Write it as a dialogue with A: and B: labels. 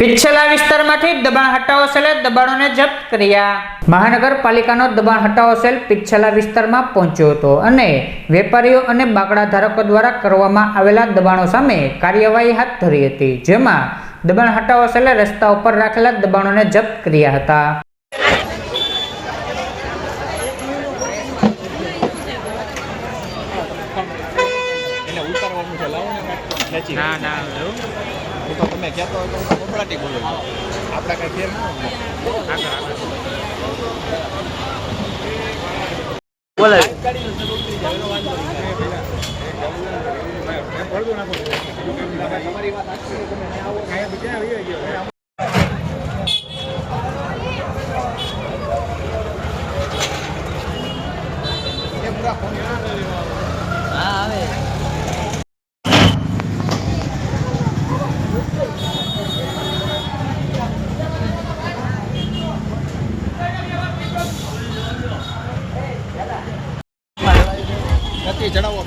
A: પીછલા વિસ્તારમાંથી દબાણ હટાવો સેલે દબાણોને જપ્ત કર્યા। મહાનગરપાલિકાનો દબાણ હટાવો સેલ પીછલા વિસ્તારમાં પહોંચ્યો હતો અને વેપારીઓ અને બાકડા ધારકો દ્વારા કરવામાં આવેલા દબાણો સામે કાર્યવાહી હાથ ધરી હતી, જેમાં દબાણ હટાવો સેલે રસ્તા ઉપર રાખેલા દબાણોને જપ્ત કર્યા હતા।
B: તમે કહેતો હોય તો કોપરાટી બોલો, આપણે કઈ ફેર બોલે નથી ચડાવો।